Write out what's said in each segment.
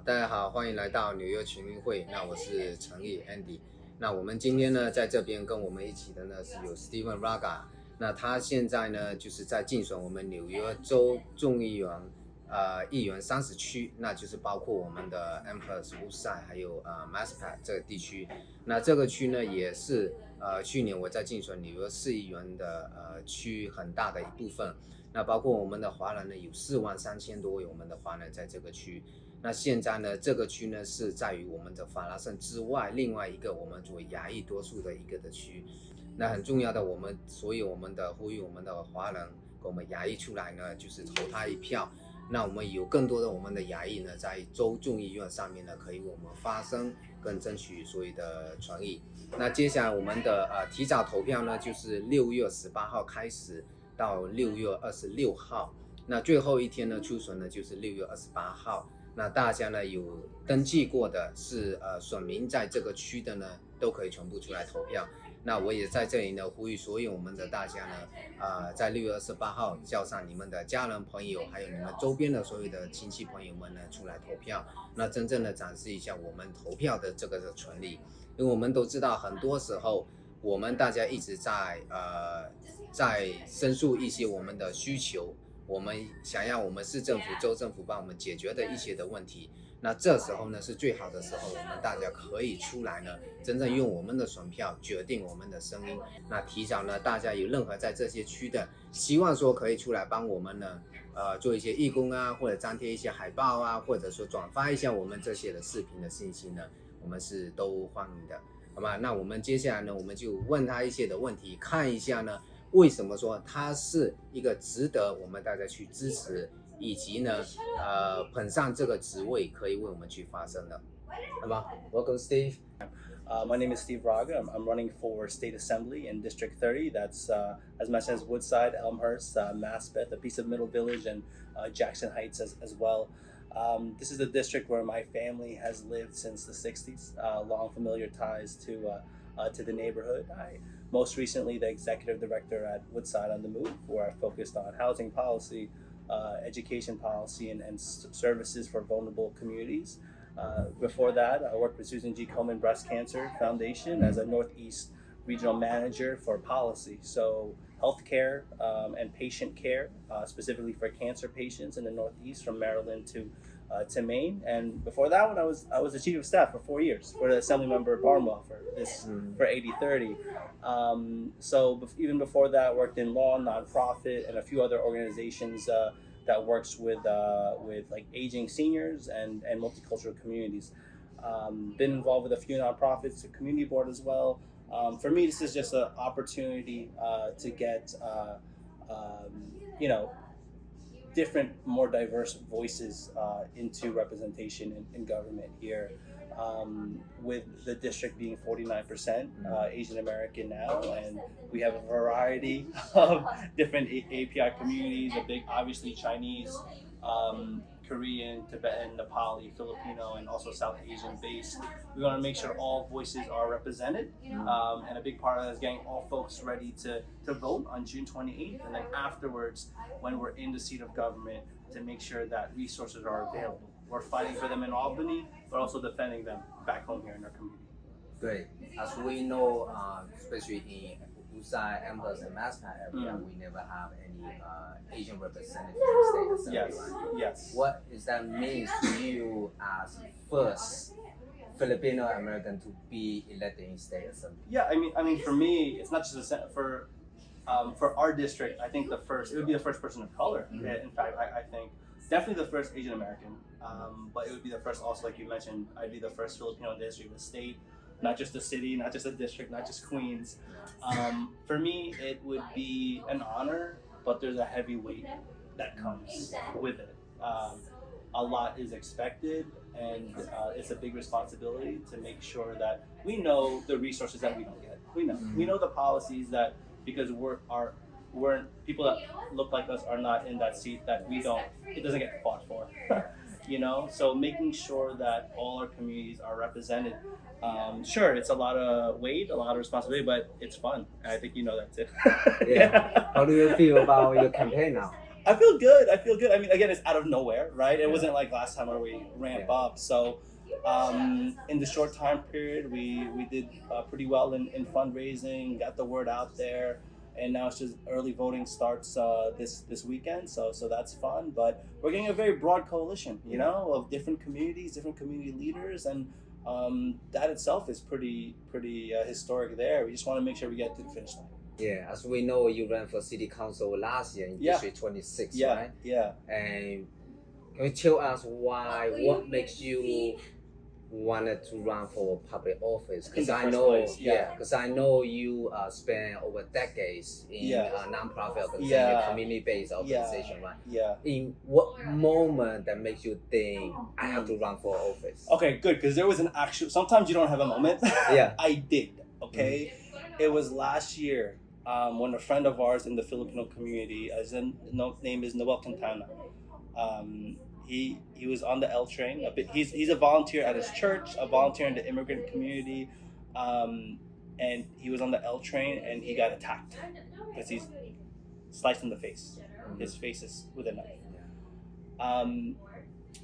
大家好，欢迎来到纽约群英薈。那我是陈毅 Andy。那我们今天呢，在这边跟我们一起的呢是有 Steven Raga。那他现在呢就是在竞选我们纽约州众议员议员30区，那就是包括我们的 Amherst、Woodside 还有Massapequa 这个地区。那这个区呢也是去年我在竞选纽约市议员的区很大的一部分。那包括我们的华人呢有43000多位我们的华人在这个区。那现在呢，这个区呢是在于我们的法拉盛之外，另外一个我们作为亚裔多数的一个的区。那很重要的，所以我们的呼吁我们的华人跟我们亚裔出来呢，就是投他一票。那我们有更多的我们的亚裔呢，在州众议院上面呢，可以为我们发声跟争取所有的权益。那接下来我们的提早投票呢，就是6月18号开始到6月26号。那最后一天呢，初选呢就是6月28号。那大家呢有登记过的是选民在这个区的呢，都可以全部出来投票。那我也在这里呢呼吁所有我们的大家呢，在6月28号叫上你们的家人朋友，还有你们周边的所有的亲戚朋友们呢出来投票。那真正的展示一下我们投票的这个的权利，因为我们都知道很多时候我们大家一直在申诉一些我们的需求。我们想要我们市政府、州政府帮我们解决的一些的问题，那这时候呢是最好的时候，我们大家可以出来呢，真正用我们的选票决定我们的声音。那提早呢，大家有任何在这些区的，希望说可以出来帮我们呢，做一些义工啊，或者张贴一些海报啊，或者说转发一下我们这些的视频的信息呢，我们是都欢迎的，好吗？那我们接下来呢，我们就问他一些的问题，看一下呢。为什么说它是一个值得我们大家去支持，以及呢，捧上这个职位可以为我们去发声的，好吧 ？Welcome, Steve. My name is Steve Raga. I'm running for State Assembly in District 30. That's as much as Woodside, Elmhurst, Massapequa, a piece of Middle Village, and Jackson Heights as well. This is a district where my family has lived since the 60s. Long familiar ties to the neighborhood. Most recently the executive director at Woodside on the Move, where I focused on housing policy, education policy, and services for vulnerable communities. Before that, I worked with Susan G. Komen Breast Cancer Foundation as a Northeast regional manager for policy. So healthcare and patient care, specifically for cancer patients in the Northeast from Maryland to Maine. And before that one, I was the chief of staff for 4 years for the assembly member Barnwell for 8030. So even before that, I worked in law, nonprofit, and a few other organizations that works with like aging seniors and multicultural communities. Been involved with a few nonprofits, a community board as well. For me, this is just an opportunity to get different, more diverse voices into representation in government here. With the district being 49% Asian American now, and we have a variety of different API communities, a big, obviously Chinese, Korean, Tibetan, Nepali, Filipino, and also South Asian based. We want to make sure all voices are represented, and a big part of that is getting all folks ready to vote on June 28th, and then afterwards, when we're in the seat of government, to make sure that resources are available. We're fighting for them in Albany, but also defending them back home here in our community. 对 as we know, especially in Woodside, Amherst, and Massapequa area, we never have any Asian representative in the state assembly. Yes, right? yes. What does that mean to you as first Filipino American to be elected in state assembly? Yeah, I mean, for me, it's not just for our district. I think it would be the first person of color. In fact, I think definitely the first Asian American. But it would be the first, also like you mentioned, I'd be the first Filipino district of the state, not just the city, not just a district, not just Queens. For me, it would be an honor, but there's a heavy weight that comes with it. A lot is expected, and it's a big responsibility to make sure that we know the resources that we don't get. We know the policies that, because we're people that look like us are not in that seat, that it doesn't get fought for. So making sure that all our communities are represented. Sure, it's a lot of weight, a lot of responsibility, but it's fun. And I think you know that too. Yeah. How do you feel about your campaign now? I feel good. I feel good. I mean, again, it's out of nowhere, right? It Yeah. wasn't like last time where we ramp Yeah. up. So, in the short time period, we did pretty well in fundraising, got the word out there, and now it's just early voting starts this weekend. So that's fun. But we're getting a very broad coalition, you know, of different communities, different community leaders, and that itself is pretty historic. There, we just want to make sure we get to the finish line. Yeah, as we know, you ran for city council last year in District 26, Yeah, right? yeah. And can you tell us what makes you wanted to run for public office? Because In the I first know, place, yeah. because I know you spent over decades in Yeah. a nonprofit organization, Yeah. community-based organization, right? Yeah. In what moment that makes you think I have to run for office? Okay, good, because there was an actual. Sometimes you don't have a moment. Yeah. I did. Okay, it was last year when a friend of ours in the Filipino community, name is Noel Quintana. He was on the L train. He's a volunteer at his church, a volunteer in the immigrant community, and he was on the L train and he got attacked because he's sliced in the face. His face is with a knife.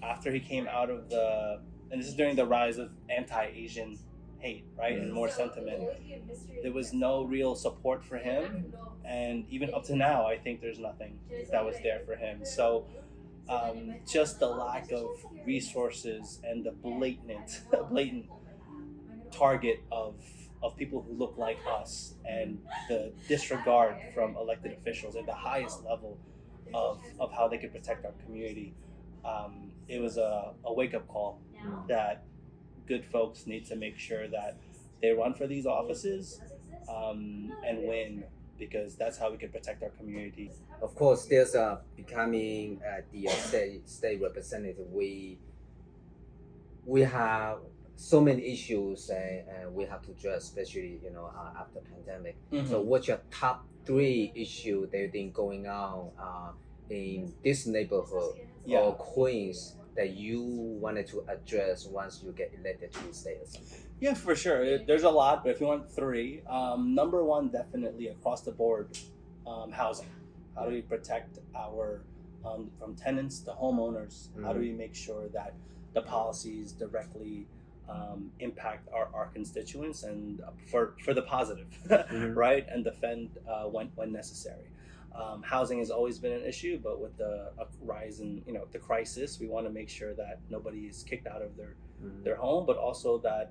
After he came out of and this is during the rise of anti-Asian hate, right, and more sentiment. There was no real support for him, and even up to now, I think there's nothing that was there for him. So. Just the lack of resources and the blatant target of people who look like us, and the disregard from elected officials at the highest level of how they could protect our community. It was a wake-up call that good folks need to make sure that they run for these offices and win, because that's how we can protect our community. Of course, there's becoming the state representative. We have so many issues and we have to address, especially after pandemic. So, what's your top 3 issues that you think going on in this neighborhood or Queens that you wanted to address once you get elected to the state or something? Yeah, for sure. There's a lot, but if you want 3, number 1, definitely across the board, housing. How do we protect our from tenants to homeowners? How do we make sure that the policies directly impact our constituents and for the positive, right? And defend when necessary. Housing has always been an issue, but with the rise in the crisis, we want to make sure that nobody is kicked out of their home, but also that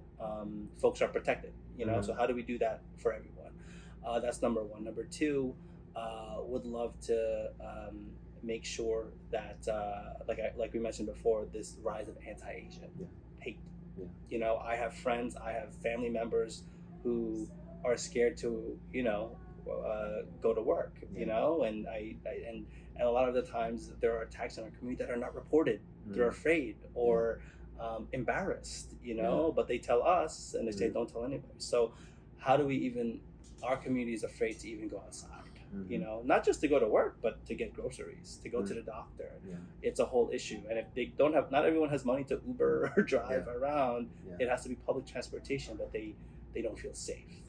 folks are protected. So how do we do that for everyone? That's number 1. Number 2, would love to make sure that like we mentioned before, this rise of anti-Asian hate. I have friends, I have family members who are scared to go to work, and a lot of the times there are attacks in our community that are not reported. They're afraid or embarrassed, but they tell us and they say don't tell anybody. So how do we our community is afraid to even go outside, not just to go to work, but to get groceries, to go to the doctor. It's a whole issue. And if they don't have, not everyone has money to Uber or drive around. It has to be public transportation, but they don't feel safe.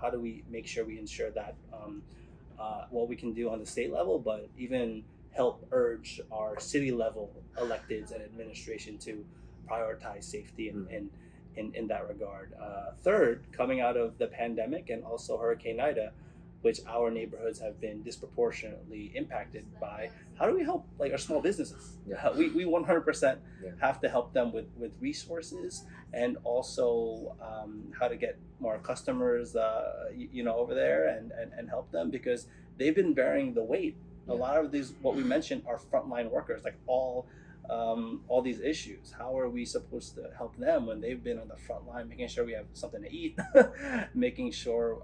How do we make sure we ensure that what we can do on the state level, but even help urge our city level electeds and administration to prioritize safety in that regard. Third, coming out of the pandemic and also Hurricane Ida, which our neighborhoods have been disproportionately impacted by, how do we help our small businesses? We 100% have to help them with resources, and also how to get more customers over there and help them, because they've been bearing the weight. A lot of these, what we mentioned, are frontline workers, like all these issues. How are we supposed to help them when they've been on the front line, making sure we have something to eat, making sure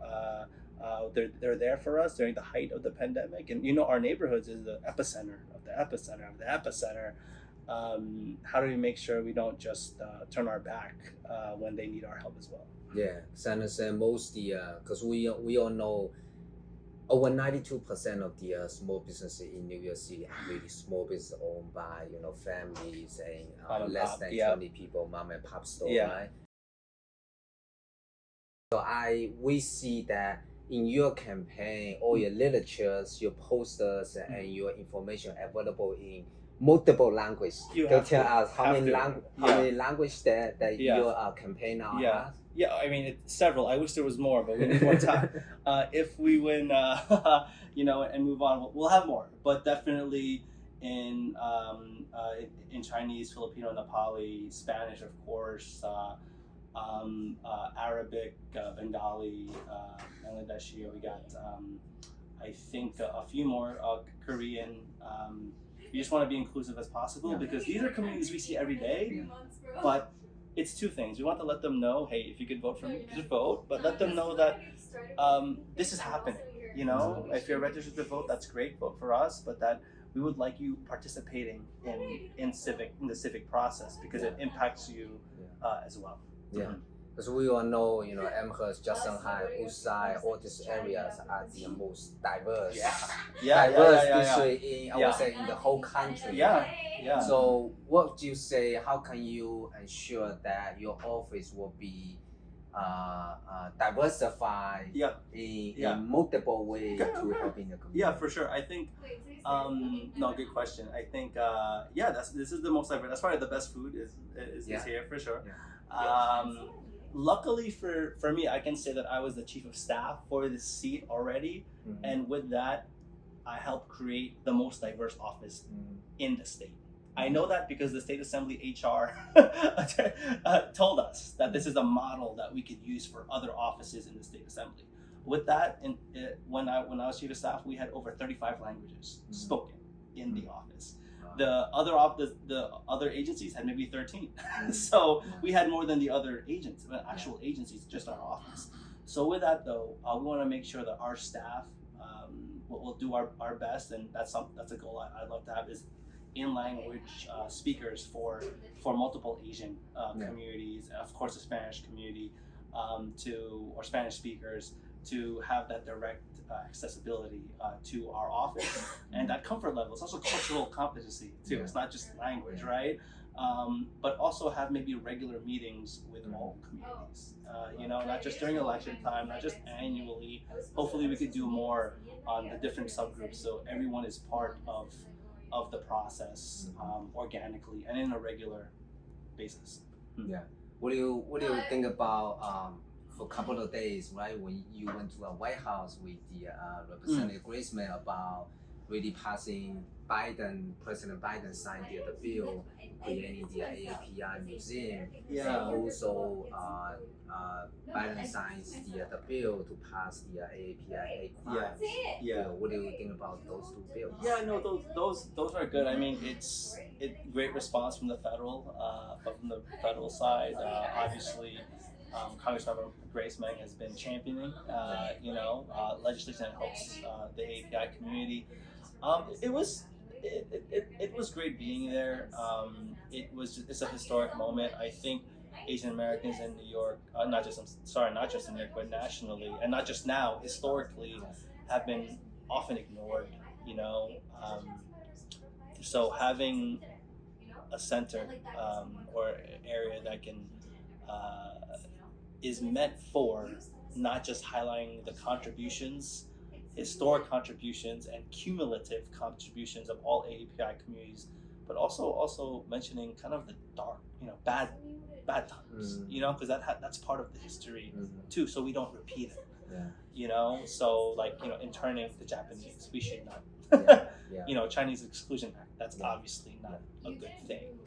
they're there for us during the height of the pandemic? And our neighborhoods is the epicenter of the epicenter of the epicenter. How do we make sure we don't just turn our back when they need our help as well? Yeah, Santa said most because we all know over 92% of the small businesses in New York City are really small business owned by families and less than 20 people, mom and pop store, right? So we see that in your campaign, all your literatures, your posters, and your information available in multiple languages. You Can you have tell to- us how have many to. how Yeah. many languages that Yeah. your campaign now Yeah. has? Yeah, I mean, it's several. I wish there was more, but we need more time. If we win, and move on, we'll have more. But definitely in Chinese, Filipino, Nepali, Spanish, of course, Arabic, Bengali, Bangladeshi. We got, I think, a few more Korean. We just want to be inclusive as possible Yeah. because these are communities we see every day, but it's two things. We want to let them know, hey, if you could vote for me, you should vote, but let them know that this is happening. You know, if you're registered to vote, that's great, vote for us, but that we would like you participating in the civic process because it impacts you as well. Yeah. Because we all know, Amherst, Shanghai, Usai, all these areas are the most diverse, diverse district in, I would say, in the whole country. Yeah. So, what do you say? How can you ensure that your office will be diversified in multiple ways to helping the community? Yeah, for sure. I think, no, good question. I think, this is the most diverse. That's probably the best food is here for sure. Yeah. Luckily for me, I can say that I was the chief of staff for this seat already, and with that, I helped create the most diverse office in the state. I know that because the State Assembly HR told us that this is a model that we could use for other offices in the State Assembly. With that, when I was chief of staff, we had over 35 languages spoken in the office. The other agencies had maybe 13, so we had more than the other actual agencies, just our office. So with that though, we want to make sure that our staff will do our best, and that's a goal I'd love to have is in language speakers for multiple Asian communities, and of course the Spanish community, or Spanish speakers to have that direct accessibility to our office and that comfort level. It's also cultural competency too. It's not just language, right? But also have maybe regular meetings with all communities. Not just during election time, not just annually. Hopefully we could do more on the different subgroups so everyone is part of the process organically and in a regular basis. Yeah. What do you think about for a couple of days, right, when you went to the White House with the Representative Graceman about really passing President Biden signed the bill creating the AAPI museum. Yeah. And also Biden signs the bill to pass the AAPI crimes. Yeah. What do you think about those two bills? Yeah, no, those are good. I mean, it's great response from the federal side. Obviously, Congressmember Graceman has been championing, legislation that helps the API community. It was great being there. It's a historic moment. I think Asian Americans in New York, not just in New York, but nationally, and not just now, historically, have been often ignored. So having a center or area that can is meant for not just highlighting the contributions, historic contributions and cumulative contributions of all AAPI communities, but also mentioning kind of the dark, bad times, because that's part of the history too, so we don't repeat it. So interning the Japanese, we should not. Chinese Exclusion Act, that's obviously not a good thing.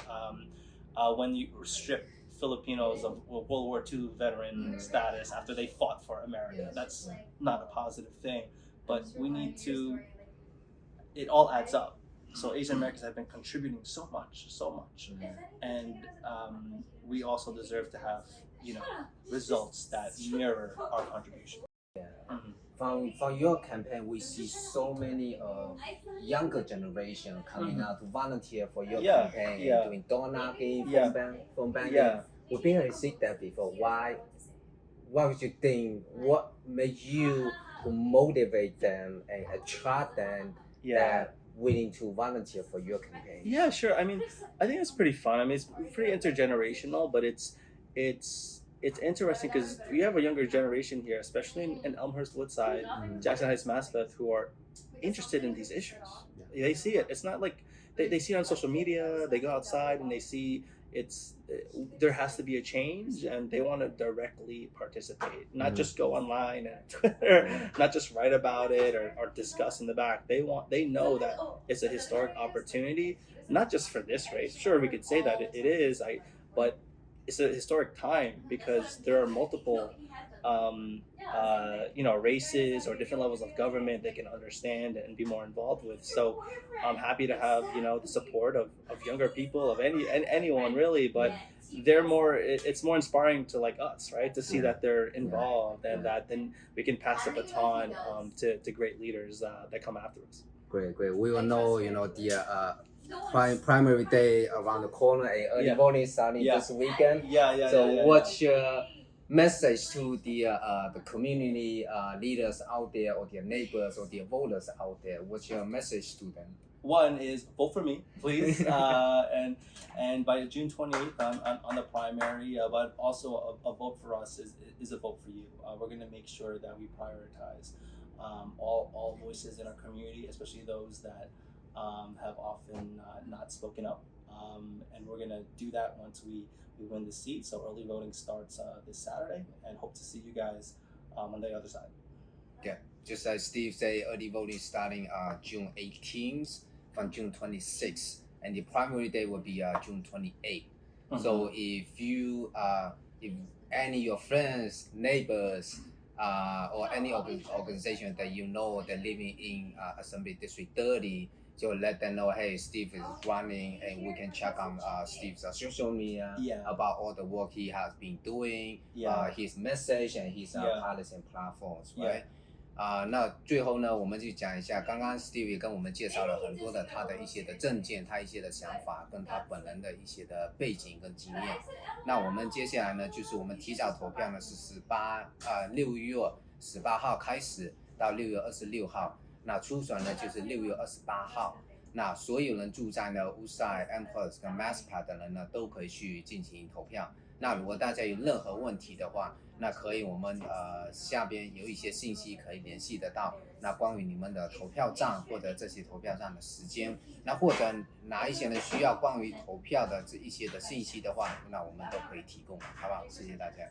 When you strip Filipinos of World War II veteran status after they fought for America, that's not a positive thing. But we need to, it all adds up. So Asian Americans have been contributing so much, and we also deserve to have, results that mirror our contribution. From your campaign, we see so many younger generation coming out to volunteer for your campaign, doing door knocking, phone banging. We've been see that before. Why would you think? What made you to motivate them and attract them that willing to volunteer for your campaign? Yeah, sure. I mean, I think it's pretty fun. I mean, it's pretty intergenerational, but it's it's interesting because we have a younger generation here, especially in Elmhurst, Woodside, Jackson Heights, Maspeth, who are interested in these issues. They see it. It's not like they see it on social media. They go outside and they see there has to be a change, and they want to directly participate, not just go online and Twitter, not just write about it or discuss in the back. They know that it's a historic opportunity, not just for this race. Sure, we could say that it is, but it's a historic time because there are multiple races or different levels of government they can understand and be more involved with. So I'm happy to have the support of younger people, of anyone really, but it's more inspiring to like us, right, to see that they're involved and that then we can pass the baton to great leaders that come after us. Great. We will know, the primary day around the corner and early voting starting this weekend. What's your message to the community leaders out there, or their neighbors, or their voters out there? What's your message to them? One is vote for me, please, and by June 28th on the primary, but also a vote for us is a vote for you. We're going to make sure that we prioritize all voices in our community, especially those that have often not spoken up, and we're going to do that once we win the seat. So early voting starts this Saturday, and hope to see you guys on the other side. Yeah, just like Steve said, early voting starting June 18th from June 26th, and the primary day will be June 28th. So if any of your friends, neighbors, or any organization that you know that living in Assembly District 30, so let them know, hey, Steve is running, and we can check on Steve's social media about all the work he has been doing, his message and his policy and platforms, right? 那最后呢，我们就讲一下，刚刚 Steve 也跟我们介绍了很多的他的一些的政见，他一些的想法，跟他本人的一些的背景跟经验。那我们接下来呢，就是我们提早投票呢是6月18号开始到6月26号，那初选呢就是6月28号。那所有人住在呢 Woodside、Elmhurst 跟 Maspeth 的人呢都可以去进行投票。那如果大家有任何问题的话，那可以我们下边有一些信息可以联系得到。那关于你们的投票站或者这些投票站的时间，那或者哪一些人需要关于投票的这一些的信息的话，那我们都可以提供，好不好？谢谢大家。